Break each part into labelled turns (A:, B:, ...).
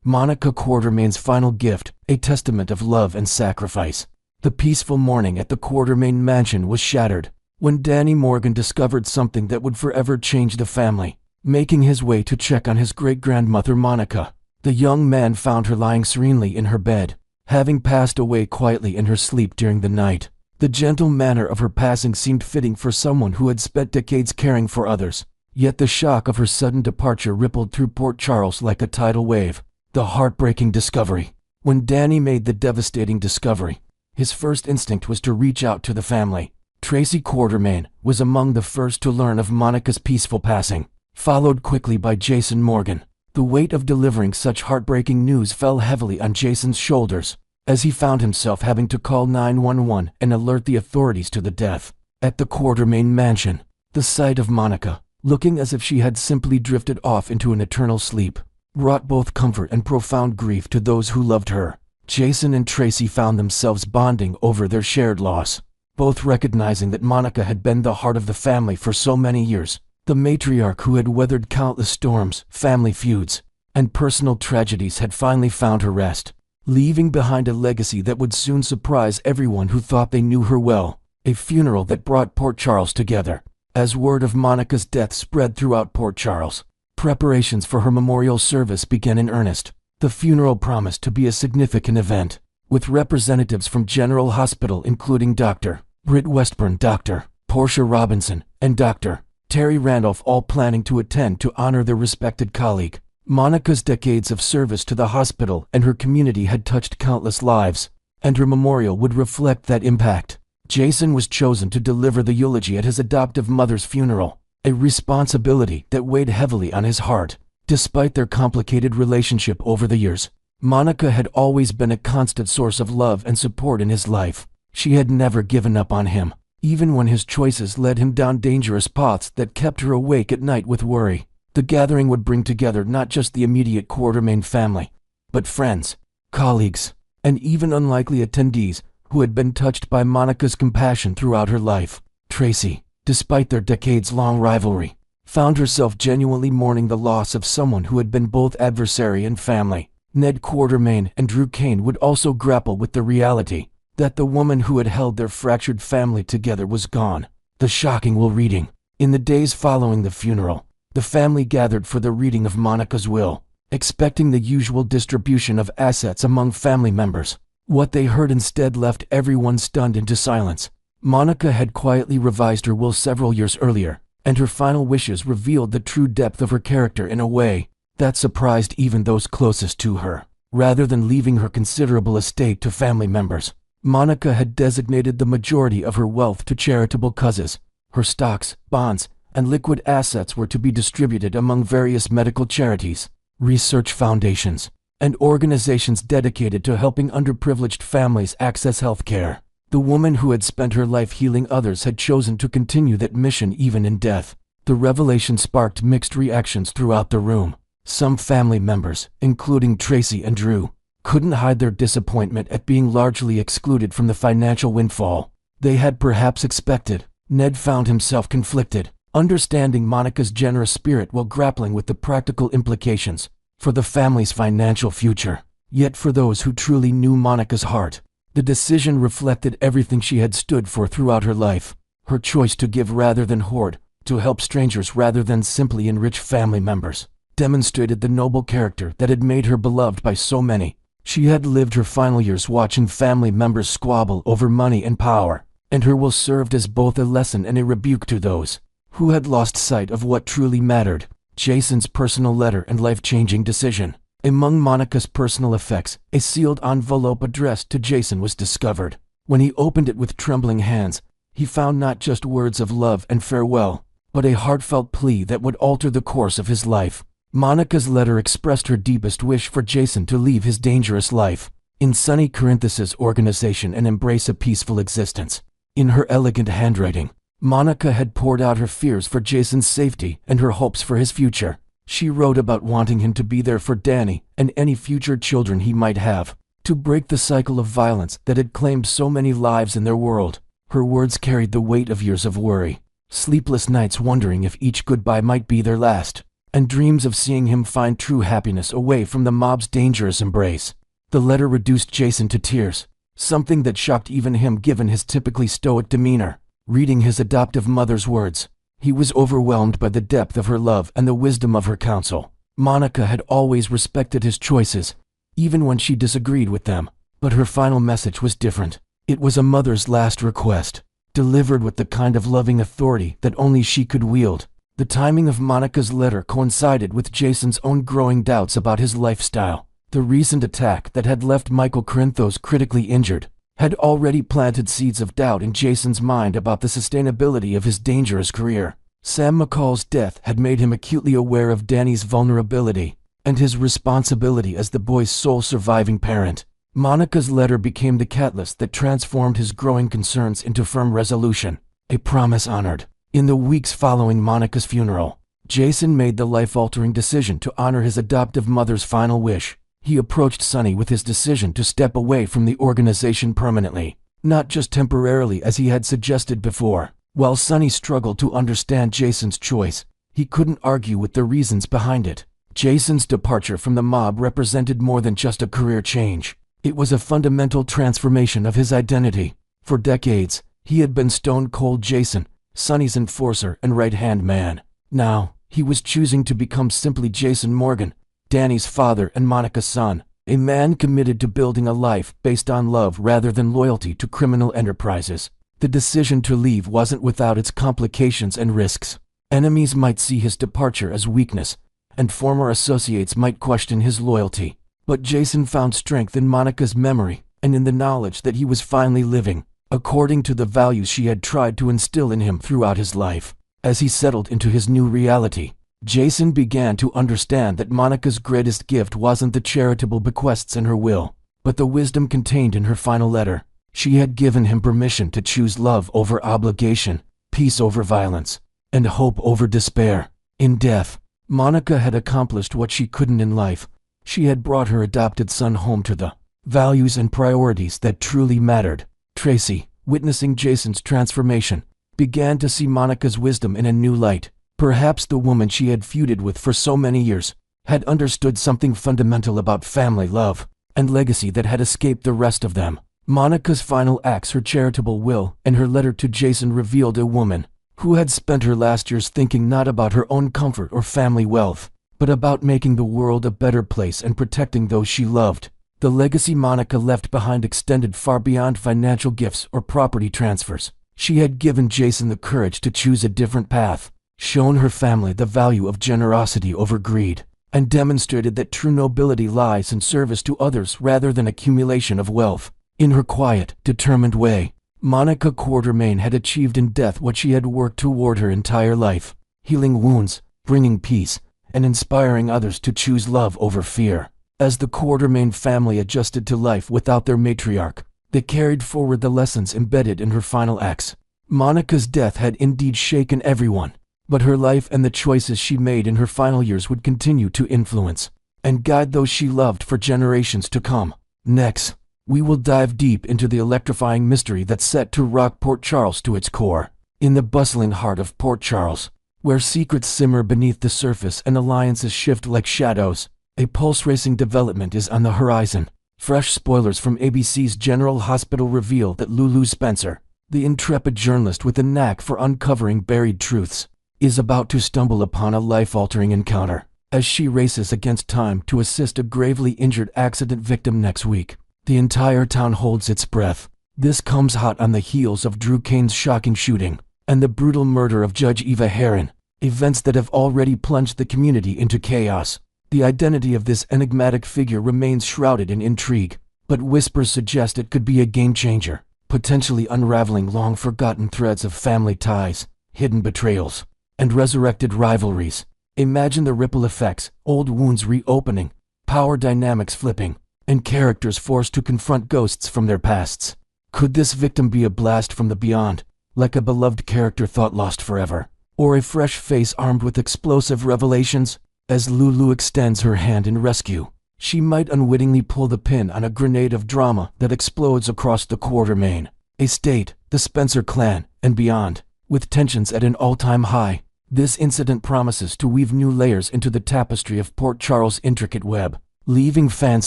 A: Monica Quartermaine's final gift, a testament of love and sacrifice. The peaceful morning at the Quartermaine mansion was shattered when Danny Morgan discovered something that would forever change the family. Making his way to check on his great-grandmother Monica, the young man found her lying serenely in her bed, having passed away quietly in her sleep during the night. The gentle manner of her passing seemed fitting for someone who had spent decades caring for others. Yet the shock of her sudden departure rippled through Port Charles like a tidal wave. The heartbreaking discovery. When Danny made the devastating discovery, his first instinct was to reach out to the family. Tracy Quartermaine was among the first to learn of Monica's peaceful passing, followed quickly by Jason Morgan. The weight of delivering such heartbreaking news fell heavily on Jason's shoulders, as he found himself having to call 911 and alert the authorities to the death. At the Quartermaine mansion, the sight of Monica, looking as if she had simply drifted off into an eternal sleep, brought both comfort and profound grief to those who loved her. Jason and Tracy found themselves bonding over their shared loss, both recognizing that Monica had been the heart of the family for so many years. The matriarch who had weathered countless storms, family feuds, and personal tragedies had finally found her rest, leaving behind a legacy that would soon surprise everyone who thought they knew her well. A funeral that brought Port Charles together. As word of Monica's death spread throughout Port Charles, preparations for her memorial service began in earnest. The funeral promised to be a significant event, with representatives from General Hospital including Dr. Britt Westburn, Dr. Portia Robinson, and Dr. Terry Randolph all planning to attend to honor their respected colleague. Monica's decades of service to the hospital and her community had touched countless lives, and her memorial would reflect that impact. Jason was chosen to deliver the eulogy at his adoptive mother's funeral, a responsibility that weighed heavily on his heart. Despite their complicated relationship over the years, Monica had always been a constant source of love and support in his life. She had never given up on him, even when his choices led him down dangerous paths that kept her awake at night with worry. The gathering would bring together not just the immediate Quartermaine family, but friends, colleagues, and even unlikely attendees who had been touched by Monica's compassion throughout her life. Tracy, despite their decades-long rivalry, found herself genuinely mourning the loss of someone who had been both adversary and family. Ned Quartermaine and Drew Kane would also grapple with the reality that the woman who had held their fractured family together was gone. The shocking will reading. In the days following the funeral, the family gathered for the reading of Monica's will, expecting the usual distribution of assets among family members. What they heard instead left everyone stunned into silence. Monica had quietly revised her will several years earlier, and her final wishes revealed the true depth of her character in a way that surprised even those closest to her. Rather than leaving her considerable estate to family members, Monica had designated the majority of her wealth to charitable causes. Her stocks, bonds, and liquid assets were to be distributed among various medical charities, research foundations, and organizations dedicated to helping underprivileged families access health care. The woman who had spent her life healing others had chosen to continue that mission even in death. The revelation sparked mixed reactions throughout the room. Some family members, including Tracy and Drew, couldn't hide their disappointment at being largely excluded from the financial windfall they had perhaps expected. Ned found himself conflicted, understanding Monica's generous spirit while grappling with the practical implications for the family's financial future. Yet for those who truly knew Monica's heart, the decision reflected everything she had stood for throughout her life. Her choice to give rather than hoard, to help strangers rather than simply enrich family members, demonstrated the noble character that had made her beloved by so many. She had lived her final years watching family members squabble over money and power, and her will served as both a lesson and a rebuke to those who had lost sight of what truly mattered. Jason's personal letter and life-changing decision. Among Monica's personal effects, a sealed envelope addressed to Jason was discovered. When he opened it with trembling hands, he found not just words of love and farewell, but a heartfelt plea that would alter the course of his life. Monica's letter expressed her deepest wish for Jason to leave his dangerous life in sunny Corinthus' organization and embrace a peaceful existence. In her elegant handwriting, Monica had poured out her fears for Jason's safety and her hopes for his future. She wrote about wanting him to be there for Danny and any future children he might have, to break the cycle of violence that had claimed so many lives in their world. Her words carried the weight of years of worry, sleepless nights wondering if each goodbye might be their last. and dreams of seeing him find true happiness away from the mob's dangerous embrace. The letter reduced Jason to tears, something that shocked even him given his typically stoic demeanor. Reading his adoptive mother's words, he was overwhelmed by the depth of her love and the wisdom of her counsel. Monica had always respected his choices, even when she disagreed with them, but her final message was different. It was a mother's last request, delivered with the kind of loving authority that only she could wield. The timing of Monica's letter coincided with Jason's own growing doubts about his lifestyle. The recent attack that had left Michael Corinthos critically injured had already planted seeds of doubt in Jason's mind about the sustainability of his dangerous career. Sam McCall's death had made him acutely aware of Danny's vulnerability and his responsibility as the boy's sole surviving parent. Monica's letter became the catalyst that transformed his growing concerns into firm resolution, a promise honored. In the weeks following Monica's funeral, Jason made the life-altering decision to honor his adoptive mother's final wish. He approached Sonny with his decision to step away from the organization permanently, not just temporarily as he had suggested before. While Sonny struggled to understand Jason's choice, he couldn't argue with the reasons behind it. Jason's departure from the mob represented more than just a career change. It was a fundamental transformation of his identity. For decades, he had been Stone Cold Jason, Sonny's enforcer and right-hand man. Now, he was choosing to become simply Jason Morgan, Danny's father and Monica's son, a man committed to building a life based on love rather than loyalty to criminal enterprises. The decision to leave wasn't without its complications and risks. Enemies might see his departure as weakness, and former associates might question his loyalty. But Jason found strength in Monica's memory and in the knowledge that he was finally living according to the values she had tried to instill in him throughout his life. As he settled into his new reality, Jason began to understand that Monica's greatest gift wasn't the charitable bequests in her will, but the wisdom contained in her final letter. She had given him permission to choose love over obligation, peace over violence, and hope over despair. In death, Monica had accomplished what she couldn't in life. She had brought her adopted son home to the values and priorities that truly mattered. Tracy, witnessing Jason's transformation, began to see Monica's wisdom in a new light. Perhaps the woman she had feuded with for so many years had understood something fundamental about family love and legacy that had escaped the rest of them. Monica's final acts, her charitable will, and her letter to Jason revealed a woman who had spent her last years thinking not about her own comfort or family wealth, but about making the world a better place and protecting those she loved. The legacy Monica left behind extended far beyond financial gifts or property transfers. She had given Jason the courage to choose a different path, shown her family the value of generosity over greed, and demonstrated that true nobility lies in service to others rather than accumulation of wealth. In her quiet, determined way, Monica Quartermaine had achieved in death what she had worked toward her entire life, healing wounds, bringing peace, and inspiring others to choose love over fear. As the Quartermaine family adjusted to life without their matriarch, they carried forward the lessons embedded in her final acts. Monica's death had indeed shaken everyone, but her life and the choices she made in her final years would continue to influence and guide those she loved for generations to come. Next, we will dive deep into the electrifying mystery that set to rock Port Charles to its core. In the bustling heart of Port Charles, where secrets simmer beneath the surface and alliances shift like shadows, a pulse-racing development is on the horizon. Fresh spoilers from ABC's General Hospital reveal that Lulu Spencer, the intrepid journalist with a knack for uncovering buried truths, is about to stumble upon a life-altering encounter. As she races against time to assist a gravely injured accident victim next week, the entire town holds its breath. This comes hot on the heels of Drew Kane's shocking shooting and the brutal murder of Judge Eva Heron, events that have already plunged the community into chaos. The identity of this enigmatic figure remains shrouded in intrigue, but whispers suggest it could be a game-changer, potentially unraveling long-forgotten threads of family ties, hidden betrayals, and resurrected rivalries. Imagine the ripple effects, old wounds reopening, power dynamics flipping, and characters forced to confront ghosts from their pasts. Could this victim be a blast from the beyond, like a beloved character thought lost forever, or a fresh face armed with explosive revelations? As Lulu extends her hand in rescue, she might unwittingly pull the pin on a grenade of drama that explodes across the Quartermaine, a state, the Spencer clan, and beyond. With tensions at an all-time high, This incident promises to weave new layers into the tapestry of Port Charles' intricate web, leaving fans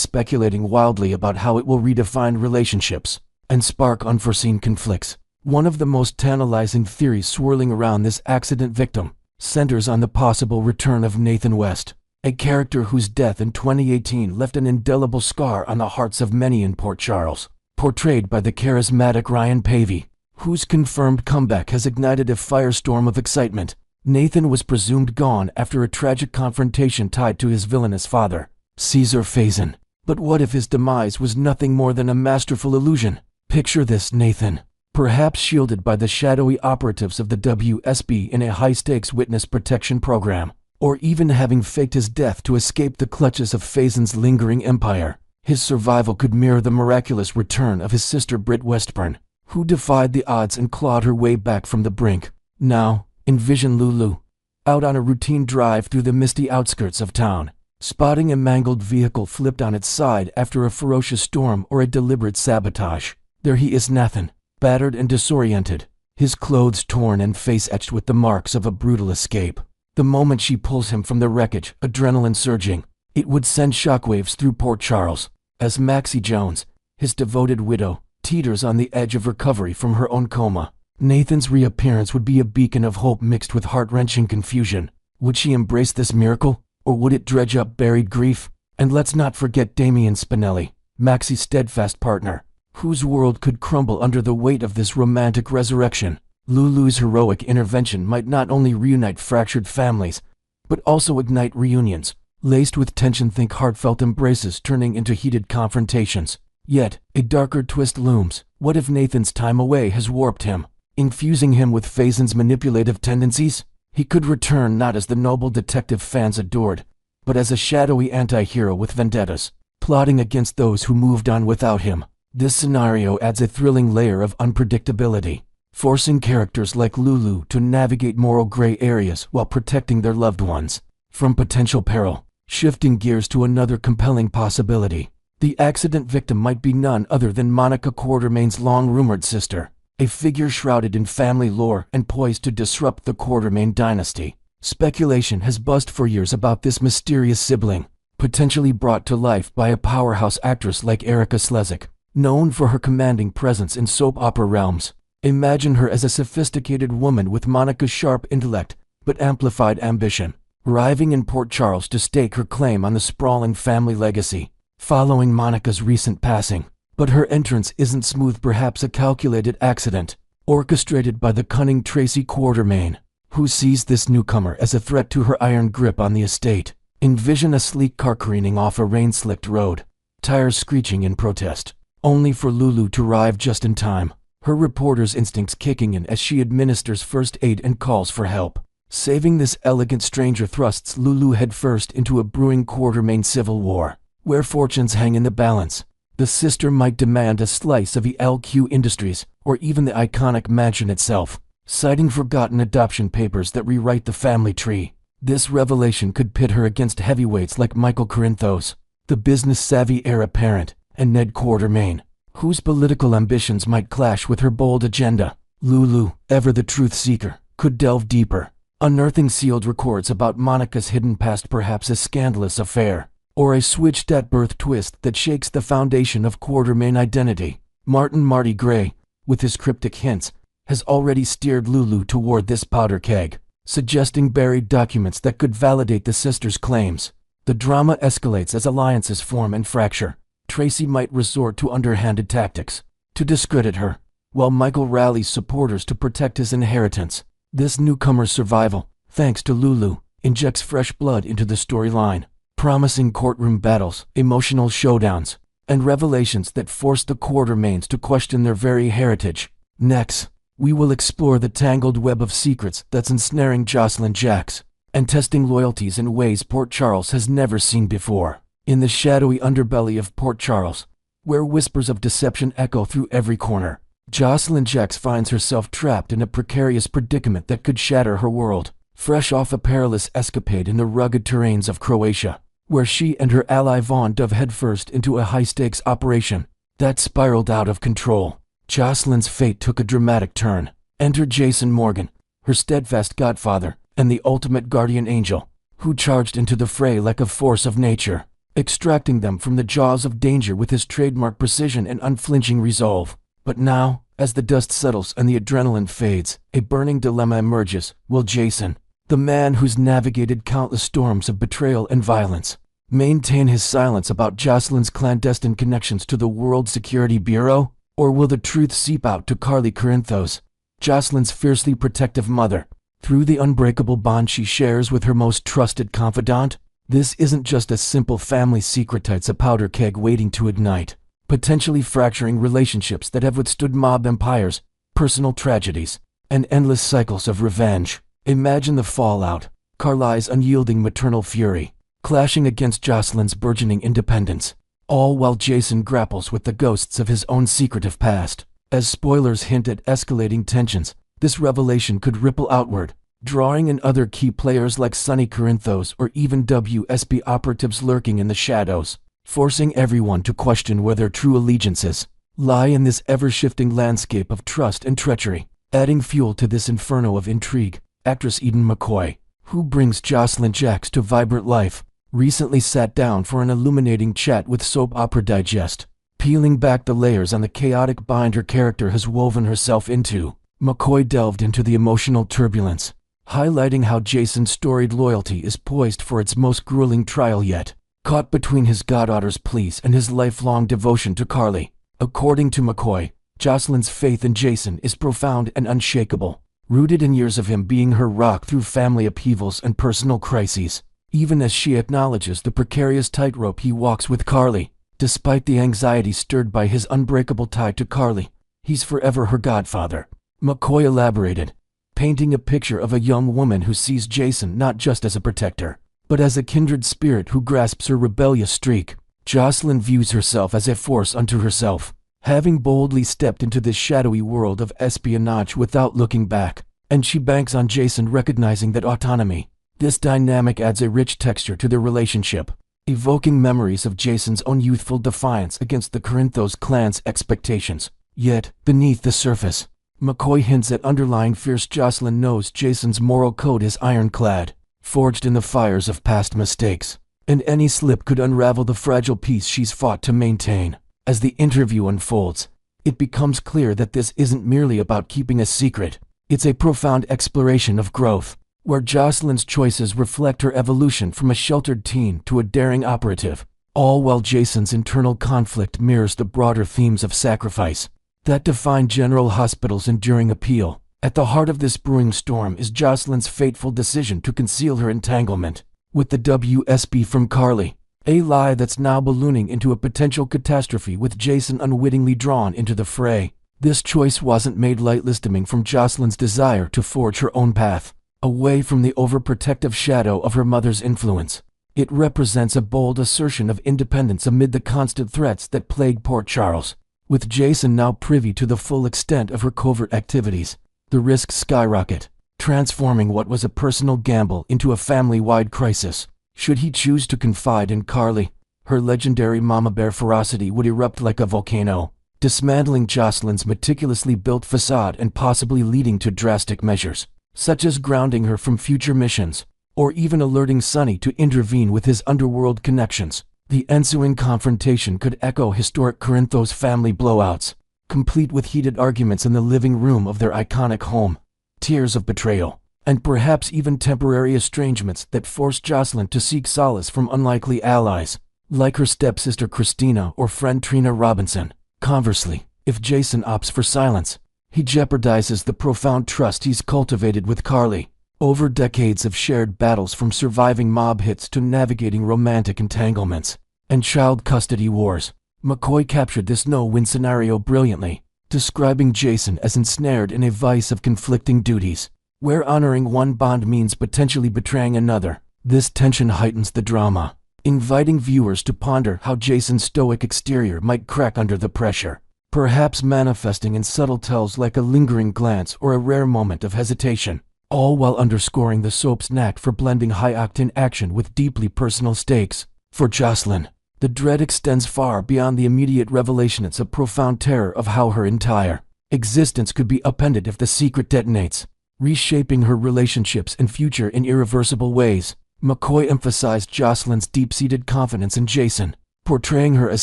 A: speculating wildly about how it will redefine relationships and spark unforeseen conflicts. One of the most tantalizing theories swirling around this accident victim centers on the possible return of Nathan West, a character whose death in 2018 left an indelible scar on the hearts of many in Port Charles. Portrayed by the charismatic Ryan Pavey, whose confirmed comeback has ignited a firestorm of excitement, Nathan was presumed gone after a tragic confrontation tied to his villainous father, Caesar Faison. But what if his demise was nothing more than a masterful illusion? Picture this: Nathan, perhaps shielded by the shadowy operatives of the WSB in a high-stakes witness protection program, or even having faked his death to escape the clutches of Faison's lingering empire. His survival could mirror the miraculous return of his sister Britt Westburn, who defied the odds and clawed her way back from the brink. Now, envision Lulu, out on a routine drive through the misty outskirts of town, spotting a mangled vehicle flipped on its side after a ferocious storm or a deliberate sabotage. There he is, Nathan, battered and disoriented, his clothes torn and face etched with the marks of a brutal escape. The moment she pulls him from the wreckage, adrenaline surging, it would send shockwaves through Port Charles, as Maxie Jones, his devoted widow, teeters on the edge of recovery from her own coma. Nathan's reappearance would be a beacon of hope mixed with heart-wrenching confusion. Would she embrace this miracle, or would it dredge up buried grief? And let's not forget Damian Spinelli, Maxie's steadfast partner, whose world could crumble under the weight of this romantic resurrection. Lulu's heroic intervention might not only reunite fractured families, but also ignite reunions, laced with tension. Think heartfelt embraces turning into heated confrontations. Yet, a darker twist looms. What if Nathan's time away has warped him, infusing him with Faison's manipulative tendencies? He could return not as the noble detective fans adored, but as a shadowy anti-hero with vendettas, plotting against those who moved on without him. This scenario adds a thrilling layer of unpredictability, forcing characters like Lulu to navigate moral gray areas while protecting their loved ones from potential peril. Shifting gears to another compelling possibility, the accident victim might be none other than Monica Quartermaine's long-rumored sister, a figure shrouded in family lore and poised to disrupt the Quartermaine dynasty. Speculation has buzzed for years about this mysterious sibling, potentially brought to life by a powerhouse actress like Erika Slezak, known for her commanding presence in soap opera realms. Imagine her as a sophisticated woman with Monica's sharp intellect but amplified ambition, arriving in Port Charles to stake her claim on the sprawling family legacy following Monica's recent passing. But her entrance isn't smooth, perhaps a calculated accident, orchestrated by the cunning Tracy Quartermaine, who sees this newcomer as a threat to her iron grip on the estate. Envision a sleek car careening off a rain-slicked road, tires screeching in protest, only for Lulu to arrive just in time, her reporter's instincts kicking in as she administers first aid and calls for help. Saving this elegant stranger thrusts Lulu headfirst into a brewing Quartermaine civil war, where fortunes hang in the balance. The sister might demand a slice of ELQ Industries, or even the iconic mansion itself, citing forgotten adoption papers that rewrite the family tree. This revelation could pit her against heavyweights like Michael Corinthos, the business-savvy heir apparent, and Ned Quartermaine, whose political ambitions might clash with her bold agenda. Lulu, ever the truth seeker, could delve deeper, unearthing sealed records about Monica's hidden past, perhaps a scandalous affair, or a switched-at-birth twist that shakes the foundation of Quartermaine identity. Marty Gray, with his cryptic hints, has already steered Lulu toward this powder keg, suggesting buried documents that could validate the sisters' claims. The drama escalates as alliances form and fracture. Tracy might resort to underhanded tactics to discredit her, while Michael rallies supporters to protect his inheritance. This newcomer's survival, thanks to Lulu, injects fresh blood into the storyline, promising courtroom battles, emotional showdowns, and revelations that force the Quartermaines to question their very heritage. Next, we will explore the tangled web of secrets that's ensnaring Josslyn Jax, and testing loyalties in ways Port Charles has never seen before. In the shadowy underbelly of Port Charles, where whispers of deception echo through every corner, Josslyn Jax finds herself trapped in a precarious predicament that could shatter her world. Fresh off a perilous escapade in the rugged terrains of Croatia, where she and her ally Vaughn dove headfirst into a high-stakes operation that spiraled out of control, Josslyn's fate took a dramatic turn. Enter Jason Morgan, her steadfast godfather, and the ultimate guardian angel, who charged into the fray like a force of nature, extracting them from the jaws of danger with his trademark precision and unflinching resolve. But now, as the dust settles and the adrenaline fades, a burning dilemma emerges. Will Jason, the man who's navigated countless storms of betrayal and violence, maintain his silence about Josslyn's clandestine connections to the World Security Bureau? Or will the truth seep out to Carly Corinthos, Josslyn's fiercely protective mother, through the unbreakable bond she shares with her most trusted confidant? This isn't just a simple family secret, it's a powder keg waiting to ignite, potentially fracturing relationships that have withstood mob empires, personal tragedies, and endless cycles of revenge. Imagine the fallout: Carly's unyielding maternal fury, clashing against Josslyn's burgeoning independence, all while Jason grapples with the ghosts of his own secretive past. As spoilers hint at escalating tensions, this revelation could ripple outward, drawing in other key players like Sonny Corinthos or even WSB operatives lurking in the shadows, forcing everyone to question where their true allegiances lie in this ever-shifting landscape of trust and treachery. Adding fuel to this inferno of intrigue, actress Eden McCoy, who brings Josslyn Jax to vibrant life, recently sat down for an illuminating chat with Soap Opera Digest, peeling back the layers on the chaotic bind her character has woven herself into. McCoy delved into the emotional turbulence, highlighting how Jason's storied loyalty is poised for its most grueling trial yet, caught between his goddaughter's pleas and his lifelong devotion to Carly. According to McCoy, Josslyn's faith in Jason is profound and unshakable, rooted in years of him being her rock through family upheavals and personal crises. Even as she acknowledges the precarious tightrope he walks with Carly, despite the anxiety stirred by his unbreakable tie to Carly, he's forever her godfather. McCoy elaborated, painting a picture of a young woman who sees Jason not just as a protector, but as a kindred spirit who grasps her rebellious streak. Josslyn views herself as a force unto herself, having boldly stepped into this shadowy world of espionage without looking back, and she banks on Jason recognizing that autonomy. This dynamic adds a rich texture to their relationship, evoking memories of Jason's own youthful defiance against the Corinthos clan's expectations. Yet, beneath the surface, McCoy hints at underlying fears. Josslyn knows Jason's moral code is ironclad, forged in the fires of past mistakes, and any slip could unravel the fragile peace she's fought to maintain. As the interview unfolds, it becomes clear that this isn't merely about keeping a secret. It's a profound exploration of growth, where Josslyn's choices reflect her evolution from a sheltered teen to a daring operative, all while Jason's internal conflict mirrors the broader themes of sacrifice that define General Hospital's enduring appeal. At the heart of this brewing storm is Josslyn's fateful decision to conceal her entanglement with the WSB from Carly, a lie that's now ballooning into a potential catastrophe with Jason unwittingly drawn into the fray. This choice wasn't made lightly, stemming from Josslyn's desire to forge her own path, away from the overprotective shadow of her mother's influence. It represents a bold assertion of independence amid the constant threats that plague Port Charles. With Jason now privy to the full extent of her covert activities, the risks skyrocket, transforming what was a personal gamble into a family-wide crisis. Should he choose to confide in Carly, her legendary mama bear ferocity would erupt like a volcano, dismantling Josslyn's meticulously built facade and possibly leading to drastic measures, such as grounding her from future missions, or even alerting Sonny to intervene with his underworld connections. The ensuing confrontation could echo historic Corinthos family blowouts, complete with heated arguments in the living room of their iconic home, tears of betrayal, and perhaps even temporary estrangements that force Josslyn to seek solace from unlikely allies, like her stepsister Christina or friend Trina Robinson. Conversely, if Jason opts for silence, he jeopardizes the profound trust he's cultivated with Carly. Over decades of shared battles, from surviving mob hits to navigating romantic entanglements and child custody wars, McCoy captured this no-win scenario brilliantly, describing Jason as ensnared in a vice of conflicting duties, where honoring one bond means potentially betraying another. This tension heightens the drama, inviting viewers to ponder how Jason's stoic exterior might crack under the pressure, perhaps manifesting in subtle tells like a lingering glance or a rare moment of hesitation, all while underscoring the soap's knack for blending high-octane action with deeply personal stakes. For Josslyn, the dread extends far beyond the immediate revelation. It's a profound terror of how her entire existence could be upended if the secret detonates. reshaping her relationships and future in irreversible ways. McCoy emphasized Josslyn's deep-seated confidence in Jason, portraying her as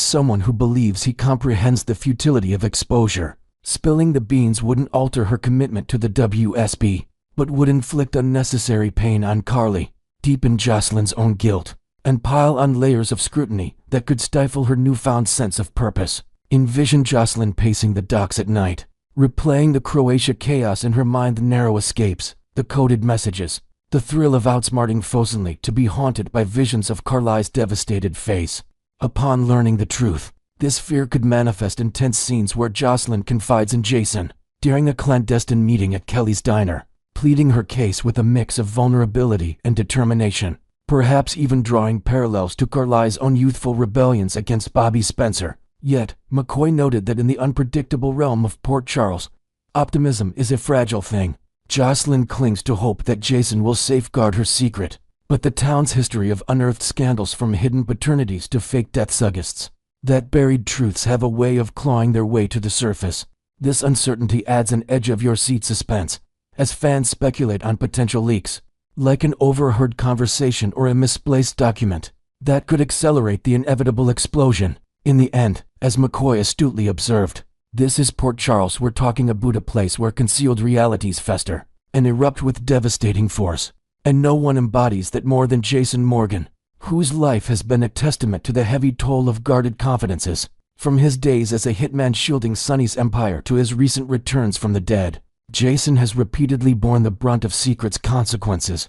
A: someone who believes he comprehends the futility of exposure. Spilling the beans wouldn't alter her commitment to the WSB, but would inflict unnecessary pain on Carly, deepen Josslyn's own guilt, and pile on layers of scrutiny that could stifle her newfound sense of purpose. Envision Josslyn pacing the docks at night, replaying the Croatia chaos in her mind, the narrow escapes, the coded messages, the thrill of outsmarting Fosenly, to be haunted by visions of Carly's devastated face. Upon learning the truth, this fear could manifest in tense scenes where Josslyn confides in Jason, during a clandestine meeting at Kelly's diner, pleading her case with a mix of vulnerability and determination, perhaps even drawing parallels to Carly's own youthful rebellions against Bobby Spencer. Yet, McCoy noted that in the unpredictable realm of Port Charles, optimism is a fragile thing. Josslyn clings to hope that Jason will safeguard her secret, but the town's history of unearthed scandals, from hidden paternities to fake death suggests, that buried truths have a way of clawing their way to the surface. This uncertainty adds an edge-of-your-seat suspense, as fans speculate on potential leaks, like an overheard conversation or a misplaced document, that could accelerate the inevitable explosion. In the end, as McCoy astutely observed, this is Port Charles. We're talking about a place where concealed realities fester and erupt with devastating force, and no one embodies that more than Jason Morgan, whose life has been a testament to the heavy toll of guarded confidences, from his days as a hitman shielding Sonny's empire to his recent returns from the dead. Jason has repeatedly borne the brunt of secrets' consequences,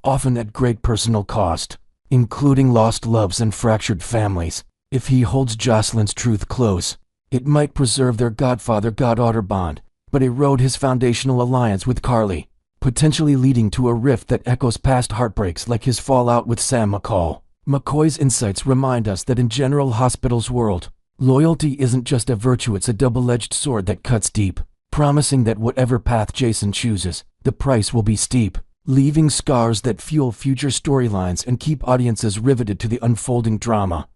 A: often at great personal cost, including lost loves and fractured families. If he holds Josslyn's truth close, it might preserve their godfather-goddaughter bond, but erode his foundational alliance with Carly, potentially leading to a rift that echoes past heartbreaks like his fallout with Sam McCall. McCoy's insights remind us that in General Hospital's world, loyalty isn't just a virtue, it's a double-edged sword that cuts deep, promising that whatever path Jason chooses, the price will be steep, leaving scars that fuel future storylines and keep audiences riveted to the unfolding drama.